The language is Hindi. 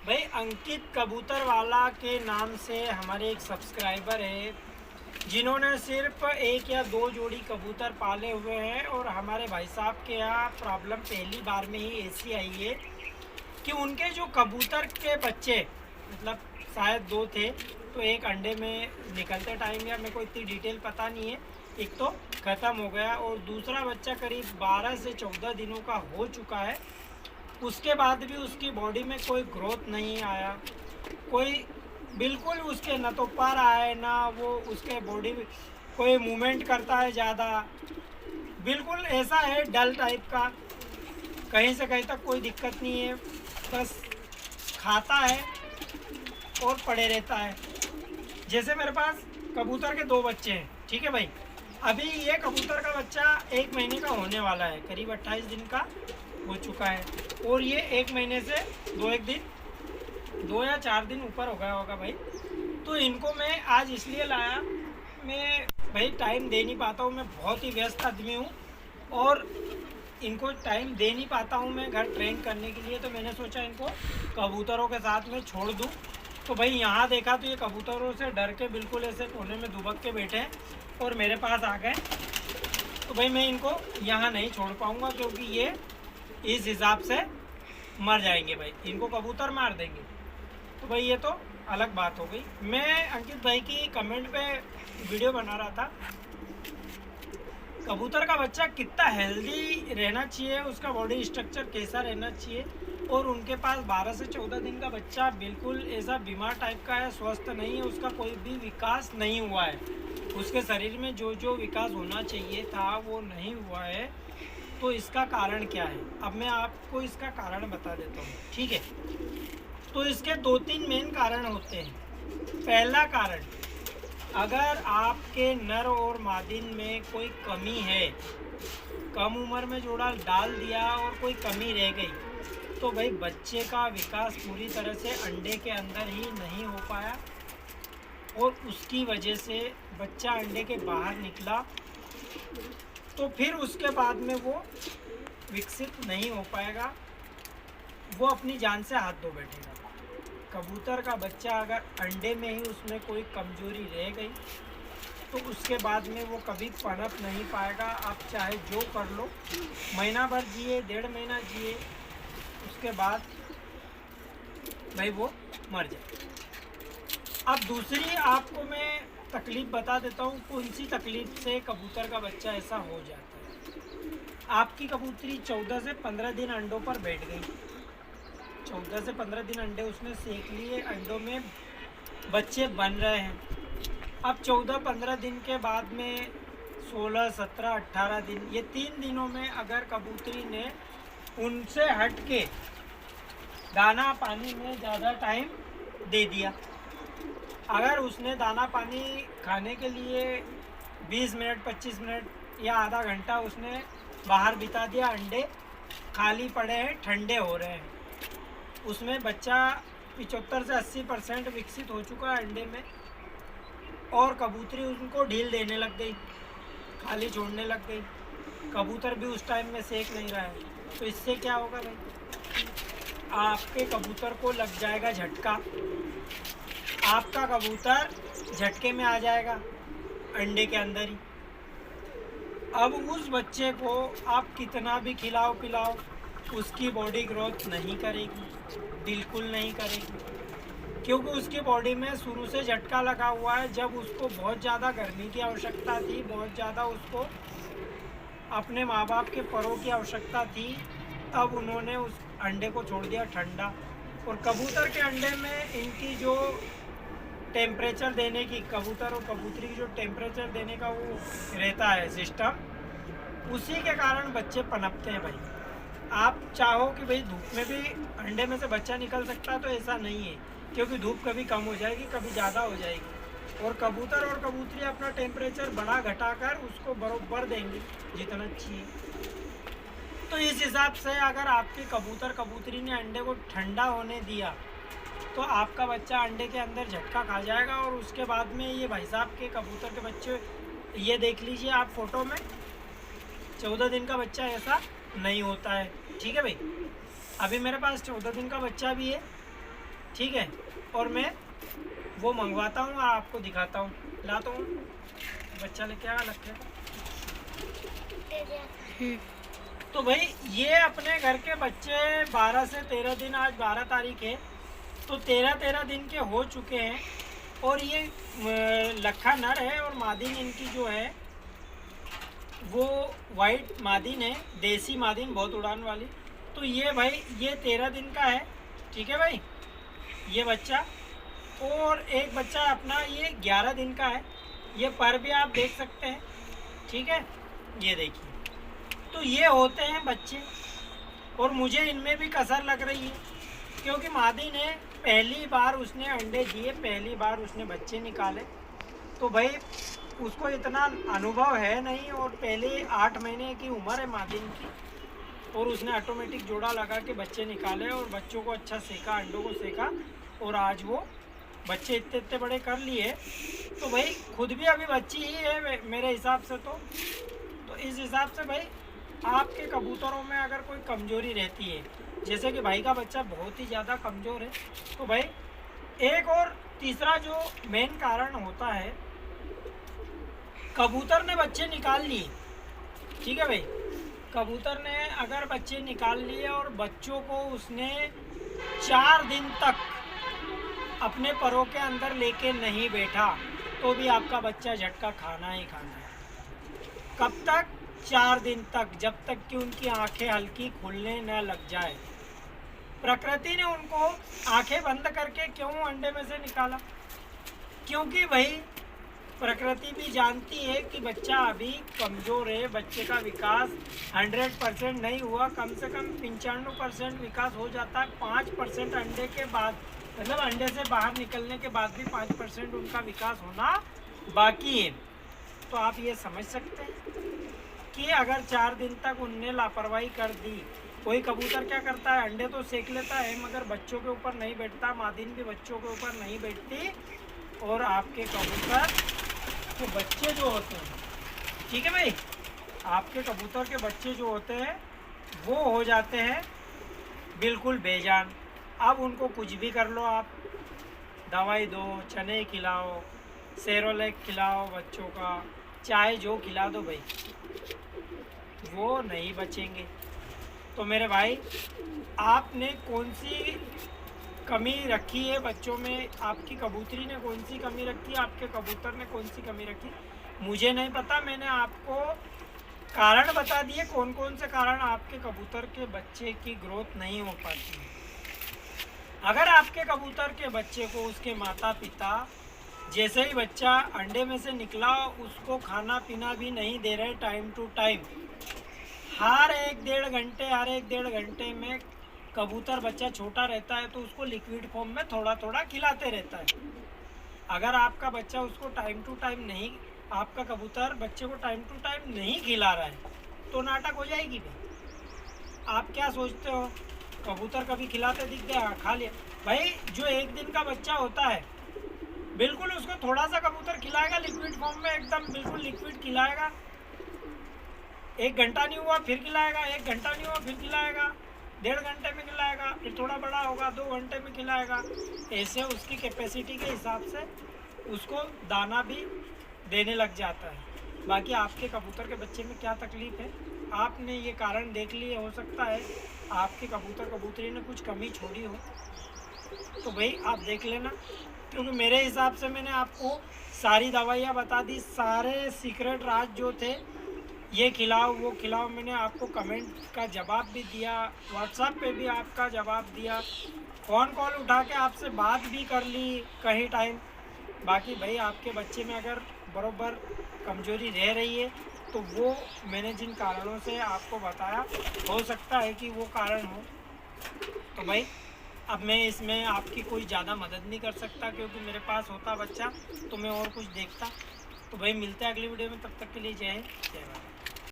भाई अंकित कबूतर वाला के नाम से हमारे एक सब्सक्राइबर है जिन्होंने सिर्फ एक या दो जोड़ी कबूतर पाले हुए हैं। और हमारे भाई साहब के यहाँ प्रॉब्लम पहली बार में ही ऐसी आई है कि उनके जो कबूतर के बच्चे मतलब शायद दो थे, तो एक अंडे में निकलते टाइम या मेरे को इतनी डिटेल पता नहीं है, एक तो ख़त्म हो गया और दूसरा बच्चा करीब 12 से 14 दिनों का हो चुका है। उसके बाद भी उसकी बॉडी में कोई ग्रोथ नहीं आया, कोई बिल्कुल उसके न तो पर आए ना वो उसके बॉडी कोई मूवमेंट करता है ज़्यादा, बिल्कुल ऐसा है डल टाइप का। कहीं से कहीं तक कोई दिक्कत नहीं है, बस खाता है और पड़े रहता है। जैसे मेरे पास कबूतर के दो बच्चे हैं, ठीक है भाई। अभी ये कबूतर का बच्चा 1 महीने का होने वाला है, करीब 28 दिन का हो चुका है। और ये 1 महीने से 2 या 4 दिन ऊपर हो गया होगा भाई। तो इनको मैं आज इसलिए लाया, मैं भाई टाइम दे नहीं पाता हूँ, मैं बहुत ही व्यस्त आदमी हूँ और इनको टाइम दे नहीं पाता हूँ मैं घर ट्रेन करने के लिए। तो मैंने सोचा इनको कबूतरों के साथ में छोड़ दूँ। तो भाई यहाँ देखा तो ये कबूतरों से डर के बिल्कुल ऐसे कोने में दुबक के बैठे हैं और मेरे पास आ गए। तो भाई मैं इनको यहाँ नहीं छोड़ पाऊँगा क्योंकि ये इस हिसाब से मर जाएंगे भाई, इनको कबूतर मार देंगे। तो भाई ये तो अलग बात हो गई। मैं अंकित भाई की कमेंट पे वीडियो बना रहा था, कबूतर का बच्चा कितना हेल्दी रहना चाहिए, उसका बॉडी स्ट्रक्चर कैसा रहना चाहिए। और उनके पास 12 से 14 दिन का बच्चा बिल्कुल ऐसा बीमार टाइप का है, स्वस्थ नहीं है, उसका कोई भी विकास नहीं हुआ है, उसके शरीर में जो जो विकास होना चाहिए था वो नहीं हुआ है। तो इसका कारण क्या है, अब मैं आपको इसका कारण बता देता हूँ, ठीक है। तो इसके 2-3 मेन कारण होते हैं। पहला कारण, अगर आपके नर और मादिन में कोई कमी है, कम उम्र में जोड़ा डाल दिया और कोई कमी रह गई, तो भाई बच्चे का विकास पूरी तरह से अंडे के अंदर ही नहीं हो पाया और उसकी वजह से बच्चा अंडे के बाहर निकला, तो फिर उसके बाद में वो विकसित नहीं हो पाएगा, वो अपनी जान से हाथ धो बैठेगा। कबूतर का बच्चा अगर अंडे में ही उसमें कोई कमजोरी रह गई तो उसके बाद में वो कभी पनप नहीं पाएगा। आप चाहे जो कर लो, महीना भर जिए, 1.5 महीना जिए, उसके बाद भाई वो मर जाए। अब दूसरी आपको मैं तकलीफ़ बता देता हूँ, कौन सी तकलीफ़ से कबूतर का बच्चा ऐसा हो जाता है। आपकी कबूतरी 14 से 15 दिन अंडों पर बैठ गई, 14 से 15 दिन अंडे उसने सेक लिए, अंडों में बच्चे बन रहे हैं। अब 14-15 दिन के बाद में 16, 17, 18 दिन, ये 3 दिनों में अगर कबूतरी ने उनसे हट के दाना पानी में ज़्यादा टाइम दे दिया, अगर उसने दाना पानी खाने के लिए 20 मिनट, 25 मिनट या आधा घंटा उसने बाहर बिता दिया, अंडे खाली पड़े हैं, ठंडे हो रहे हैं, उसमें बच्चा 75 से 80% विकसित हो चुका है अंडे में, और कबूतरी उनको ढील देने लग गई, खाली छोड़ने लग गई, कबूतर भी उस टाइम में सेक नहीं रहा है, तो इससे क्या होगा भाई, आपके कबूतर को लग जाएगा झटका, आपका कबूतर झटके में आ जाएगा अंडे के अंदर ही। अब उस बच्चे को आप कितना भी खिलाओ पिलाओ, उसकी बॉडी ग्रोथ नहीं करेगी, बिल्कुल नहीं करेगी, क्योंकि उसकी बॉडी में शुरू से झटका लगा हुआ है। जब उसको बहुत ज़्यादा गर्मी की आवश्यकता थी, बहुत ज़्यादा उसको अपने माँ बाप के परों की आवश्यकता थी, तब उन्होंने उस अंडे को छोड़ दिया ठंडा। और कबूतर के अंडे में इनकी जो टेम्परेचर देने की, कबूतर और कबूतरी की जो टेम्परेचर देने का वो रहता है सिस्टम, उसी के कारण बच्चे पनपते हैं भाई। आप चाहो कि भाई धूप में भी अंडे में से बच्चा निकल सकता है, तो ऐसा नहीं है, क्योंकि धूप कभी कम हो जाएगी, कभी ज़्यादा हो जाएगी, और कबूतर और कबूतरी अपना टेम्परेचर बढ़ा घटा कर उसको बरोबर देंगे जितना चाहिए। तो इस हिसाब से अगर आपके कबूतर कबूतरी ने अंडे को ठंडा होने दिया तो आपका बच्चा अंडे के अंदर झटका खा जाएगा। और उसके बाद में ये भाई साहब के कबूतर के बच्चे, ये देख लीजिए आप फोटो में, 14 दिन का बच्चा ऐसा नहीं होता है, ठीक है भाई। अभी मेरे पास 14 दिन का बच्चा भी है ठीक है, और मैं वो मंगवाता हूँ और आपको दिखाता हूँ, लाता हूँ। बच्चा लेके आ लगता है। तो भाई ये अपने घर के बच्चे 12 से 13 दिन, आज 12 तारीख है, तो 13 दिन के हो चुके हैं। और ये लखा नर है और मादिन इनकी जो है वो वाइट मादिन है, देसी मादिन, बहुत उड़ान वाली। तो ये भाई ये 13 दिन का है, ठीक है भाई, ये बच्चा। और एक बच्चा अपना ये 11 दिन का है, ये पर भी आप देख सकते हैं, ठीक है, ये देखिए। तो ये होते हैं बच्चे, और मुझे इनमें भी कसर लग रही है, क्योंकि मादी ने पहली बार उसने अंडे दिए, पहली बार उसने बच्चे निकाले, तो भाई उसको इतना अनुभव है नहीं, और पहले 8 महीने की उम्र है मादिन की, और उसने ऑटोमेटिक जोड़ा लगा के बच्चे निकाले और बच्चों को अच्छा सेका, अंडों को सेका, और आज वो बच्चे इतने इतने बड़े कर लिए। तो भाई खुद भी अभी बच्ची ही है मेरे हिसाब से। तो इस हिसाब से भाई आपके कबूतरों में अगर कोई कमजोरी रहती है, जैसे कि भाई का बच्चा बहुत ही ज़्यादा कमज़ोर है, तो भाई एक और तीसरा जो मेन कारण होता है, कबूतर ने बच्चे निकाल लिए, ठीक है भाई, कबूतर ने अगर बच्चे निकाल लिए और बच्चों को उसने 4 दिन तक अपने परों के अंदर लेके नहीं बैठा, तो भी आपका बच्चा झटका खाना ही खाना है। कब तक? 4 दिन तक, जब तक कि उनकी आंखें हल्की खुलने न लग जाए। प्रकृति ने उनको आंखें बंद करके क्यों अंडे में से निकाला? क्योंकि भाई प्रकृति भी जानती है कि बच्चा अभी कमज़ोर है, बच्चे का विकास 100% नहीं हुआ, कम से कम 95% विकास हो जाता है 5% अंडे के बाद, मतलब अंडे से बाहर निकलने के बाद भी 5% उनका विकास होना बाकी है। तो आप ये समझ सकते हैं कि अगर 4 दिन तक उनने लापरवाही कर दी, कोई कबूतर क्या करता है, अंडे तो सेक लेता है मगर बच्चों के ऊपर नहीं बैठता, मादिन भी बच्चों के ऊपर नहीं बैठती, और आपके कबूतर के बच्चे जो होते हैं, ठीक है भाई, आपके कबूतर के बच्चे जो होते हैं वो हो जाते हैं बिल्कुल बेजान। अब उनको कुछ भी कर लो आप, दवाई दो, चने खिलाओ, सेरोलैक खिलाओ बच्चों का, चाहे जो खिला दो भाई, वो नहीं बचेंगे। तो मेरे भाई आपने कौन सी कमी रखी है बच्चों में, आपकी कबूतरी ने कौन सी कमी रखी है, आपके कबूतर ने कौन सी कमी रखी, मुझे नहीं पता। मैंने आपको कारण बता दिए कौन कौन से कारण आपके कबूतर के बच्चे की ग्रोथ नहीं हो पाती है। अगर आपके कबूतर के बच्चे को उसके माता पिता जैसे ही बच्चा अंडे में से निकला उसको खाना पीना भी नहीं दे रहे टाइम टू टाइम, हर 1-1.5 घंटे में कबूतर बच्चा छोटा रहता है तो उसको लिक्विड फॉर्म में थोड़ा थोड़ा खिलाते रहता है। अगर आपका बच्चा उसको टाइम टू टाइम नहीं, आपका कबूतर बच्चे को टाइम टू टाइम नहीं खिला रहा है तो नाटक हो जाएगी भाई। आप क्या सोचते हो, कबूतर कभी खिलाते दिख गया, खा लिया? भाई जो 1 दिन का बच्चा होता है बिल्कुल उसको थोड़ा सा कबूतर खिलाएगा लिक्विड फॉर्म में, एकदम बिल्कुल लिक्विड खिलाएगा, 1 घंटा नहीं हुआ फिर खिलाएगा, 1 घंटा नहीं हुआ फिर खिलाएगा, 1.5 घंटे में खिलाएगा, फिर थोड़ा बड़ा होगा 2 घंटे में खिलाएगा। ऐसे उसकी कैपेसिटी के हिसाब से उसको दाना भी देने लग जाता है। बाकी आपके कबूतर के बच्चे में क्या तकलीफ़ है, आपने ये कारण देख लिए, हो सकता है आपके कबूतर कबूतरी ने कुछ कमी छोड़ी हो, तो भाई आप देख लेना। क्योंकि मेरे हिसाब से मैंने आपको सारी दवाइयाँ बता दी, सारे सीक्रेट राज जो थे, ये खिलाओ वो खिलाओ, मैंने आपको कमेंट का जवाब भी दिया, व्हाट्सएप पे भी आपका जवाब दिया, फ़ोन कॉल उठा के आपसे बात भी कर ली कहीं टाइम। बाकी भाई आपके बच्चे में अगर बरोबर कमजोरी रह रही है तो वो मैंने जिन कारणों से आपको बताया, हो सकता है कि वो कारण हो। तो भाई अब मैं इसमें आपकी कोई ज़्यादा मदद नहीं कर सकता, क्योंकि मेरे पास होता बच्चा तो मैं और कुछ देखता। तो भाई मिलते हैं अगली वीडियो में, तब तक के लिए जय हिंद, जय भारत।